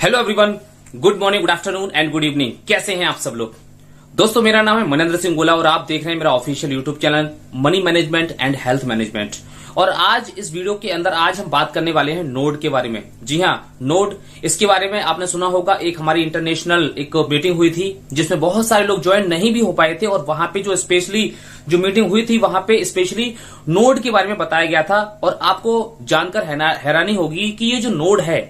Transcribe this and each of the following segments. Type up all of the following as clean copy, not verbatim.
Hello everyone, good morning, good afternoon and good evening. कैसे हैं आप सब लोग? दोस्तों, मेरा नाम है मनेंद्र सिंह गोला और आप देख रहे हैं मेरा official YouTube channel money management and health management. और आज इस वीडियो के अंदर आज हम बात करने वाले हैं नोड के बारे में। जी हाँ, नोड, इसके बारे में आपने सुना होगा। एक हमारी इंटरनेशनल एक मीटिंग हुई थी जिसमें बहुत सारे लोग ज्वाइन नहीं भी हो पाए थे और वहां पे जो स्पेशली जो मीटिंग हुई थी वहां पे स्पेशली नोड के बारे में बताया गया था। और आपको जानकर हैरानी होगी कि ये जो नोड है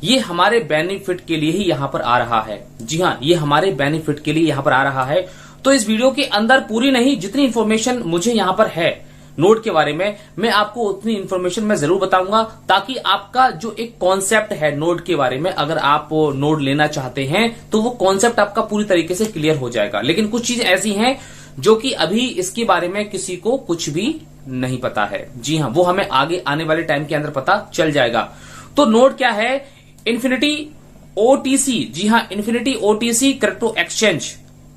ये हमारे बेनिफिट के लिए ही यहां पर आ रहा है। जी हाँ, ये हमारे बेनिफिट के लिए यहां पर आ रहा है। तो इस वीडियो के अंदर पूरी नहीं, जितनी इन्फॉर्मेशन मुझे यहां पर है नोड के बारे में, मैं आपको उतनी इन्फॉर्मेशन मैं जरूर बताऊंगा ताकि आपका जो एक कॉन्सेप्ट है नोड के बारे में, अगर आप नोड लेना चाहते हैं तो वो कॉन्सेप्ट आपका पूरी तरीके से क्लियर हो जाएगा। लेकिन कुछ चीजें ऐसी हैं जो कि अभी इसके बारे में किसी को कुछ भी नहीं पता है। जी हाँ, वो हमें आगे आने वाले टाइम के अंदर पता चल जाएगा। तो नोड क्या है? Infinity OTC. जी हाँ, इन्फिनिटी ओटीसी क्रिप्टो एक्सचेंज,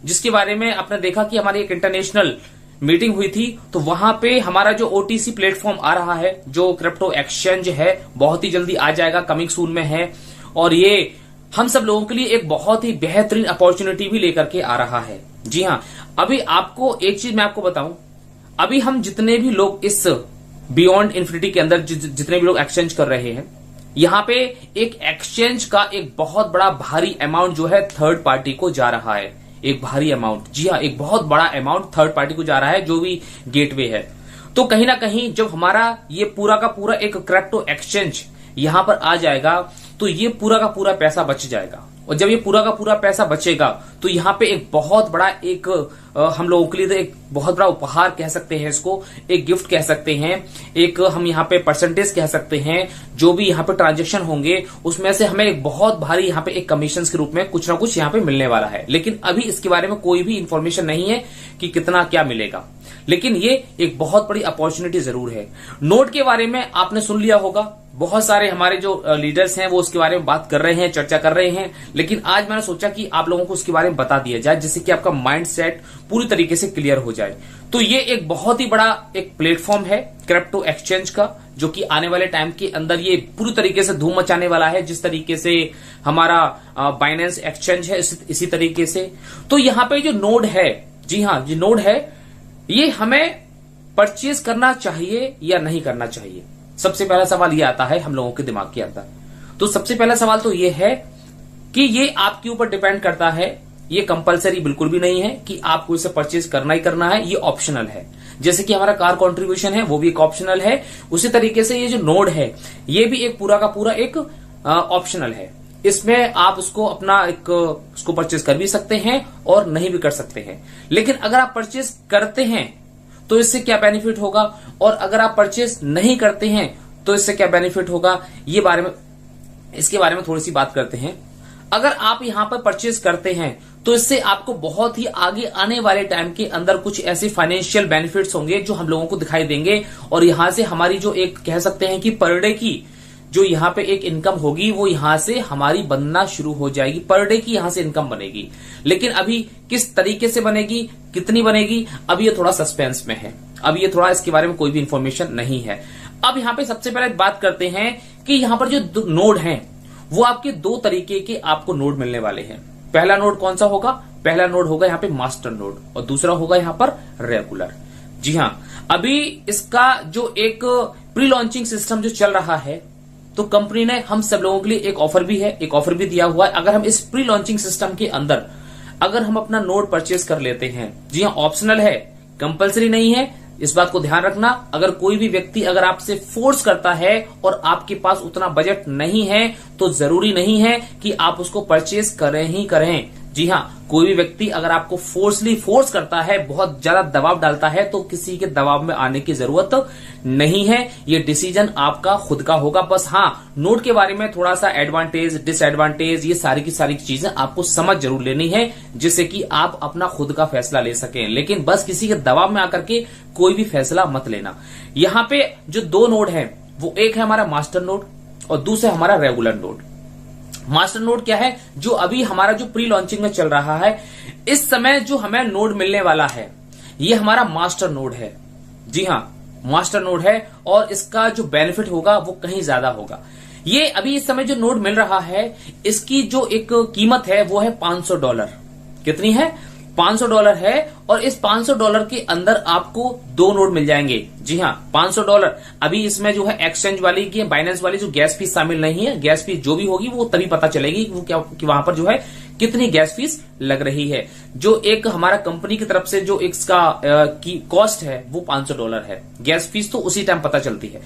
जिसके बारे में आपने देखा कि हमारी एक इंटरनेशनल मीटिंग हुई थी। तो वहां पे हमारा जो ओटीसी प्लेटफॉर्म आ रहा है, जो क्रिप्टो एक्सचेंज है, बहुत ही जल्दी आ जाएगा, कमिंग सून में है। और ये हम सब लोगों के लिए एक बहुत ही बेहतरीन अपॉर्चुनिटी भी लेकर के आ रहा है। जी हाँ, अभी आपको एक चीज मैं आपको बताऊं, अभी हम जितने भी लोग इस बियॉन्ड इन्फिनिटी के अंदर जितने भी लोग एक्सचेंज कर रहे हैं, यहां पे एक एक्सचेंज का एक बहुत बड़ा भारी अमाउंट जो है थर्ड पार्टी को जा रहा है। एक भारी अमाउंट, जी हाँ, एक बहुत बड़ा अमाउंट थर्ड पार्टी को जा रहा है, जो भी गेटवे है। तो कहीं ना कहीं जब हमारा ये पूरा का पूरा एक क्रिप्टो एक्सचेंज यहां पर आ जाएगा तो ये पूरा का पूरा पैसा बच जाएगा। और जब ये पूरा का पूरा पैसा बचेगा तो यहाँ पे एक बहुत बड़ा एक हम लोगों के लिए तो एक बहुत बड़ा उपहार कह सकते हैं, इसको एक गिफ्ट कह सकते हैं, एक हम यहाँ पे परसेंटेज कह सकते हैं। जो भी यहाँ पे ट्रांजेक्शन होंगे उसमें से हमें एक बहुत भारी यहाँ पे एक कमीशन के रूप में कुछ ना कुछ यहाँ पे मिलने वाला है। लेकिन अभी इसके बारे में कोई भी इंफॉर्मेशन नहीं है कि कितना क्या मिलेगा, लेकिन ये एक बहुत बड़ी अपॉर्चुनिटी जरूर है। नोड के बारे में आपने सुन लिया होगा, बहुत सारे हमारे जो लीडर्स हैं वो उसके बारे में बात कर रहे हैं, चर्चा कर रहे हैं। लेकिन आज मैंने सोचा कि आप लोगों को उसके बारे में बता दिया जाए, जिससे कि आपका माइंड सेट पूरी तरीके से क्लियर हो जाए। तो ये एक बहुत ही बड़ा एक प्लेटफॉर्म है क्रिप्टो एक्सचेंज का, जो कि आने वाले टाइम के अंदर ये पूरी तरीके से धूम मचाने वाला है। जिस तरीके से हमारा बाइनेंस एक्सचेंज है, इसी तरीके से। तो यहाँ पे जो नोड है, जी हाँ, जो नोड है, ये हमें परचेज करना चाहिए या नहीं करना चाहिए? सबसे पहला सवाल ये आता है हम लोगों के दिमाग के अंदर। तो सबसे पहला सवाल तो ये है कि ये आपके ऊपर डिपेंड करता है। ये कंपलसरी बिल्कुल भी नहीं है कि आपको इसे परचेज करना ही करना है, ये ऑप्शनल है। जैसे कि हमारा कार कंट्रीब्यूशन है वो भी एक ऑप्शनल है, उसी तरीके से ये जो नोड है ये भी एक पूरा का पूरा एक ऑप्शनल है। इसमें आप उसको अपना एक उसको परचेज कर भी सकते हैं और नहीं भी कर सकते हैं। लेकिन अगर आप परचेज करते हैं तो इससे क्या बेनिफिट होगा, और अगर आप परचेज नहीं करते हैं तो इससे क्या बेनिफिट होगा, इसके बारे में थोड़ी सी बात करते हैं। अगर आप यहां पर परचेज करते हैं तो इससे आपको बहुत ही आगे आने वाले टाइम के अंदर कुछ ऐसे फाइनेंशियल बेनिफिट्स होंगे जो हम लोगों को दिखाई देंगे। और यहां से हमारी जो एक कह सकते हैं कि पर डे की जो यहाँ पे एक इनकम होगी वो यहां से हमारी बनना शुरू हो जाएगी। पर डे की यहां से इनकम बनेगी। लेकिन अभी किस तरीके से बनेगी, कितनी बनेगी, अभी ये थोड़ा सस्पेंस में है। अब ये थोड़ा इसके बारे में कोई भी इंफॉर्मेशन नहीं है। अब यहाँ पे सबसे पहले बात करते हैं कि यहाँ पर जो नोड हैं वो आपके दो तरीके के आपको नोड मिलने वाले हैं। पहला नोड कौन सा होगा? पहला नोड होगा यहाँ पे मास्टर नोड और दूसरा होगा यहाँ पर रेगुलर। जी हाँ, अभी इसका जो एक प्री लॉन्चिंग सिस्टम जो चल रहा है, तो कंपनी ने हम सब लोगों के लिए एक ऑफर भी है, एक ऑफर भी दिया हुआ है। अगर हम इस प्री लॉन्चिंग सिस्टम के अंदर अगर हम अपना नोड परचेज कर लेते हैं, जी हाँ, ऑप्शनल है, कंपलसरी नहीं है, इस बात को ध्यान रखना। अगर कोई भी व्यक्ति अगर आपसे फोर्स करता है और आपके पास उतना बजट नहीं है तो जरूरी नहीं है कि आप उसको परचेज करें ही करें। जी हाँ, कोई भी व्यक्ति अगर आपको फोर्स करता है, बहुत ज्यादा दबाव डालता है, तो किसी के दबाव में आने की जरूरत नहीं है। ये डिसीजन आपका खुद का होगा। बस हाँ, नोड के बारे में थोड़ा सा एडवांटेज, डिसएडवांटेज, ये सारी की सारी चीजें आपको समझ जरूर लेनी है, जिससे कि आप अपना खुद का फैसला ले सकें। लेकिन बस किसी के दबाव में आकर के कोई भी फैसला मत लेना। यहाँ पे जो दो नोड है वो एक है हमारा मास्टर नोड और दूसरा हमारा रेगुलर नोड। मास्टर नोड क्या है? जो अभी हमारा जो प्री लॉन्चिंग में चल रहा है, इस समय जो हमें नोड मिलने वाला है ये हमारा मास्टर नोड है। जी हाँ, मास्टर नोड है और इसका जो बेनिफिट होगा वो कहीं ज्यादा होगा। ये अभी इस समय जो नोट मिल रहा है, इसकी जो एक कीमत है वो है $500। कितनी है? $500 है। और इस $500 के अंदर आपको 2 नोट मिल जाएंगे। जी हाँ, $500। अभी इसमें जो है एक्सचेंज वाली की, बाइनेंस वाली जो गैस फीस शामिल नहीं है। गैस फीस जो भी होगी वो तभी पता चलेगी वो क्या कि वहां पर जो है कितनी गैस फीस लग रही है। जो एक हमारा कंपनी की तरफ से जो इसका की कॉस्ट है वो $500 है। गैस फीस तो उसी टाइम पता चलती है।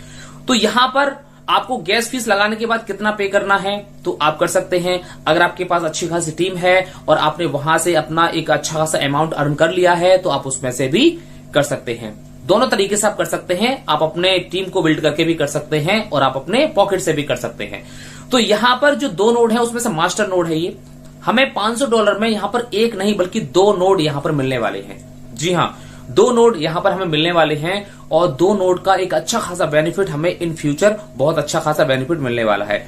तो यहां पर आपको गैस फीस लगाने के बाद कितना पे करना है तो आप कर सकते हैं। अगर आपके पास अच्छी खासी टीम है और आपने वहां से अपना एक अच्छा खासा अमाउंट अर्न कर लिया है तो आप उसमें से भी कर सकते हैं। दोनों तरीके से आप कर सकते हैं। आप अपने टीम को बिल्ड करके भी कर सकते हैं और आप अपने पॉकेट से भी कर सकते हैं। तो यहां पर जो 2 नोड है उसमें से मास्टर नोड है ये। हमें $500 में यहां पर एक नहीं बल्कि 2 नोड यहां पर मिलने वाले हैं। जी हाँ, 2 नोड यहां पर हमें मिलने वाले हैं और 2 नोड का एक अच्छा खासा बेनिफिट हमें इन फ्यूचर बहुत अच्छा खासा बेनिफिट मिलने वाला है।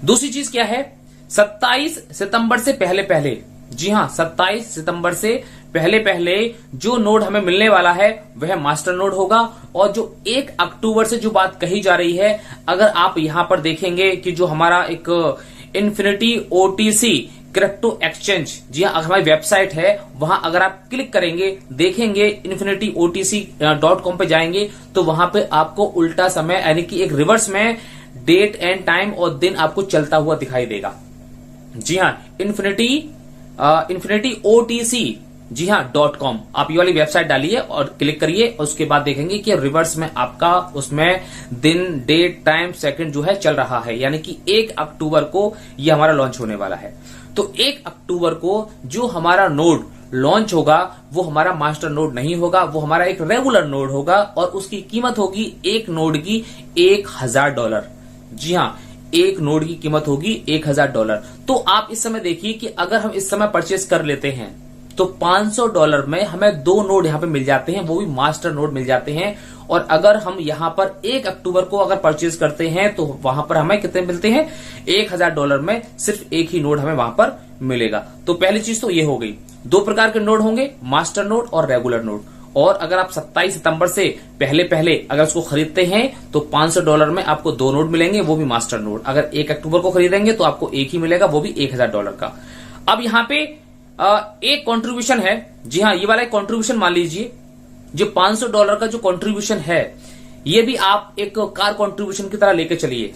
दूसरी चीज क्या है? 27 सितंबर से पहले पहले, जी हां, 27 सितंबर से पहले पहले जो नोड हमें मिलने वाला है वह मास्टर नोड होगा। और जो 1 अक्टूबर से जो बात कही जा रही है, अगर आप यहां पर देखेंगे कि जो हमारा एक इन्फिनिटी OTC क्रिप्टो एक्सचेंज, जी हाँ, हमारी वेबसाइट है, वहां अगर आप क्लिक करेंगे, देखेंगे infinityotc.com पे जाएंगे तो वहां पे आपको उल्टा समय यानी कि एक रिवर्स में डेट एंड टाइम और दिन आपको चलता हुआ दिखाई देगा। जी हाँ, इन्फिनिटी OTC, जी हाँ .com, आप ये वाली वेबसाइट डालिए और क्लिक करिए और उसके बाद देखेंगे कि रिवर्स में आपका उसमें दिन, डेट, टाइम, सेकंड जो है चल रहा है। यानी कि 1 अक्टूबर को ये हमारा लॉन्च होने वाला है। तो 1 अक्टूबर को जो हमारा नोड लॉन्च होगा वो हमारा मास्टर नोड नहीं होगा, वो हमारा एक रेगुलर नोड होगा और उसकी कीमत होगी एक नोड की $1000। जी हाँ, एक नोड की कीमत होगी $1000। तो आप इस समय देखिए कि अगर हम इस समय परचेस कर लेते हैं तो $500 में हमें 2 नोड यहां पे मिल जाते हैं, वो भी मास्टर नोड मिल जाते हैं। और अगर हम यहां पर 1 अक्टूबर को अगर परचेज करते हैं तो वहां पर हमें कितने मिलते हैं? $1000 में सिर्फ एक ही नोड हमें वहां पर मिलेगा। तो पहली चीज तो ये हो गई। 2 प्रकार के नोड होंगे, मास्टर नोड और रेगुलर नोड। और अगर आप 27 सितंबर से पहले पहले अगर उसको खरीदते हैं तो $500 में आपको 2 नोड मिलेंगे, वो भी मास्टर नोड। अगर 1 अक्टूबर को खरीदेंगे तो आपको एक ही मिलेगा, वो भी $1000 का। अब यहां पे एक कंट्रीब्यूशन है। जी हाँ, ये वाला एक कंट्रीब्यूशन मान लीजिए, जो $500 का जो कंट्रीब्यूशन है ये भी आप एक कार कंट्रीब्यूशन की तरह लेके चलिए।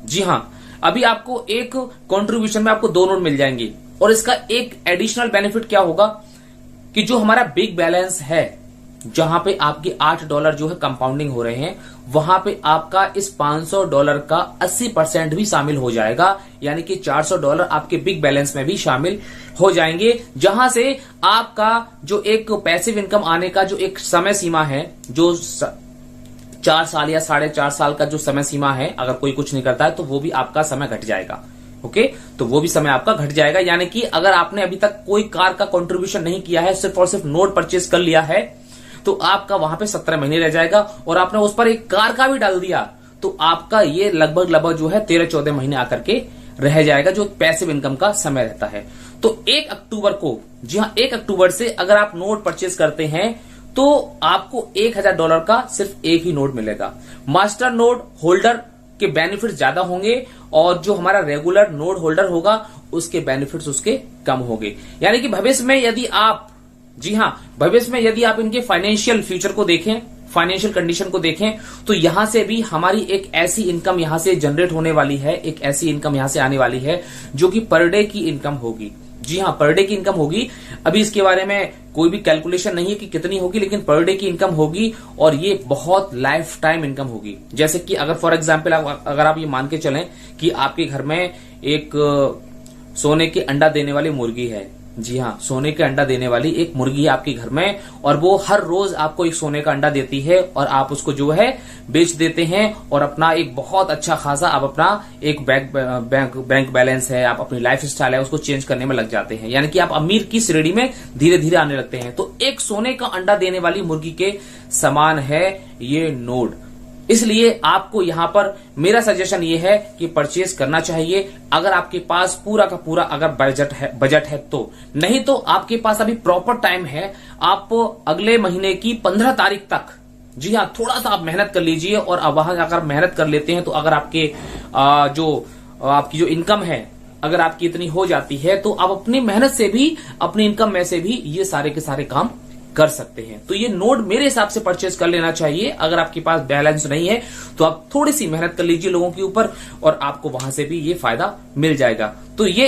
जी हाँ, अभी आपको एक कंट्रीब्यूशन में आपको 2 नोड मिल जाएंगे। और इसका एक एडिशनल बेनिफिट क्या होगा कि जो हमारा बिग बैलेंस है, जहां पे आपके $8 जो है कंपाउंडिंग हो रहे हैं, वहां पे आपका इस $500 का 80% भी शामिल हो जाएगा। यानी कि $400 आपके बिग बैलेंस में भी शामिल हो जाएंगे, जहां से आपका जो एक पैसिव इनकम आने का जो एक समय सीमा है, जो 4 साल या 4.5 साल का जो समय सीमा है, अगर कोई कुछ नहीं करता है तो वो भी आपका समय घट जाएगा। ओके, तो वो भी समय आपका घट जाएगा। यानी कि अगर आपने अभी तक कोई कार का कंट्रीब्यूशन नहीं किया है, सिर्फ और सिर्फ नोट परचेज कर लिया है, तो आपका वहां पे 17 महीने रह जाएगा। और आपने उस पर एक कार का भी डाल दिया तो आपका ये लगभग जो है 13-14 महीने आकर के रह जाएगा, जो पैसिव इनकम का समय रहता है। तो 1 अक्टूबर को, जी हाँ, 1 अक्टूबर से अगर आप नोट परचेज करते हैं तो आपको $1000 का सिर्फ एक ही नोट मिलेगा। मास्टर नोड होल्डर के बेनिफिट ज्यादा होंगे और जो हमारा रेगुलर नोड होल्डर होगा उसके बेनिफिट्स उसके कम होंगे। यानी कि भविष्य में यदि आप, जी हां, भविष्य में यदि आप इनके फाइनेंशियल फ्यूचर को देखें, फाइनेंशियल कंडीशन को देखें, तो यहां से भी हमारी एक ऐसी इनकम यहां से जनरेट होने वाली है, एक ऐसी इनकम यहां से आने वाली है जो कि पर डे की इनकम होगी। जी हां, पर डे की इनकम होगी। अभी इसके बारे में कोई भी कैलकुलेशन नहीं है कि कितनी होगी, लेकिन पर डे की इनकम होगी और ये बहुत लाइफ टाइम इनकम होगी। जैसे कि अगर फॉर एग्जाम्पल अगर आप ये मान के चलें कि आपके घर में एक सोने के अंडा देने वाली मुर्गी है। जी हाँ, सोने के अंडा देने वाली एक मुर्गी है आपके घर में और वो हर रोज आपको एक सोने का अंडा देती है और आप उसको जो है बेच देते हैं और अपना एक बहुत अच्छा खासा आप अपना एक बैंक बैलेंस है, आप अपनी लाइफ स्टाइल है उसको चेंज करने में लग जाते हैं। यानी कि आप अमीर की श्रेणी में धीरे धीरे आने लगते हैं। तो एक सोने का अंडा देने वाली मुर्गी के समान है ये नोड। इसलिए आपको यहां पर मेरा सजेशन ये है कि परचेज करना चाहिए अगर आपके पास पूरा का पूरा अगर बजट है तो। नहीं तो आपके पास अभी प्रॉपर टाइम है, आप अगले महीने की 15 तारीख तक, जी हाँ, थोड़ा सा आप मेहनत कर लीजिए और अब वहां अगर मेहनत कर लेते हैं तो अगर आपके जो आपकी जो इनकम है अगर आपकी इतनी हो जाती है तो आप अपनी मेहनत से भी, अपनी इनकम में से भी ये सारे के सारे काम कर सकते हैं। तो ये नोड मेरे हिसाब से परचेज कर लेना चाहिए। अगर आपके पास बैलेंस नहीं है तो आप थोड़ी सी मेहनत कर लीजिए लोगों के ऊपर और आपको वहां से भी ये फायदा मिल जाएगा। तो ये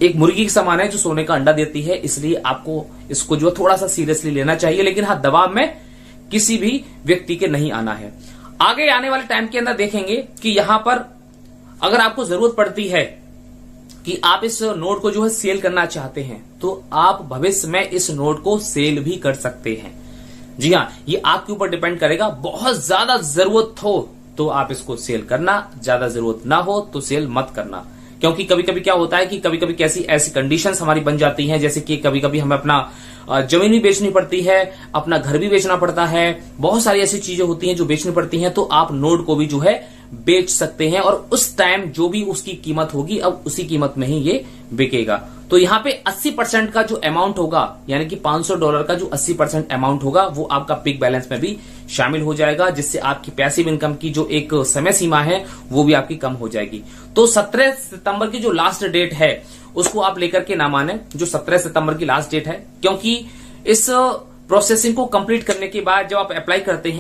एक मुर्गी के समान है जो सोने का अंडा देती है, इसलिए आपको इसको जो थोड़ा सा सीरियसली लेना चाहिए, लेकिन हाँ दबाव में किसी भी व्यक्ति के नहीं आना है। आगे आने वाले टाइम के अंदर देखेंगे कि यहां पर अगर आपको जरूरत पड़ती है कि आप इस नोट को जो है सेल करना चाहते हैं तो आप भविष्य में इस नोट को सेल भी कर सकते हैं। जी हाँ, ये आपके ऊपर डिपेंड करेगा। बहुत ज्यादा जरूरत हो तो आप इसको सेल करना, ज्यादा जरूरत ना हो तो सेल मत करना। क्योंकि कभी कभी क्या होता है कि कभी कभी ऐसी कंडीशंस हमारी बन जाती हैं, जैसे कि कभी कभी हमें अपना जमीन भी बेचनी पड़ती है, अपना घर भी बेचना पड़ता है, बहुत सारी ऐसी चीजें होती हैं जो बेचनी पड़ती हैं, तो आप नोट को भी जो है बेच सकते हैं और उस टाइम जो भी उसकी कीमत होगी अब उसी कीमत में ही ये बिकेगा। तो यहाँ पे 80% का जो अमाउंट होगा, यानी कि $500 का जो 80% अमाउंट होगा वो आपका पिक बैलेंस में भी शामिल हो जाएगा, जिससे आपकी पैसिव इनकम की जो एक समय सीमा है वो भी आपकी कम हो जाएगी। तो 17 सितंबर की जो लास्ट डेट है उसको आप लेकर के ना माने, जो 17 सितंबर की लास्ट डेट है, क्योंकि इस प्रोसेसिंग को कंप्लीट करने के बाद जब आप अप्लाई करते हैं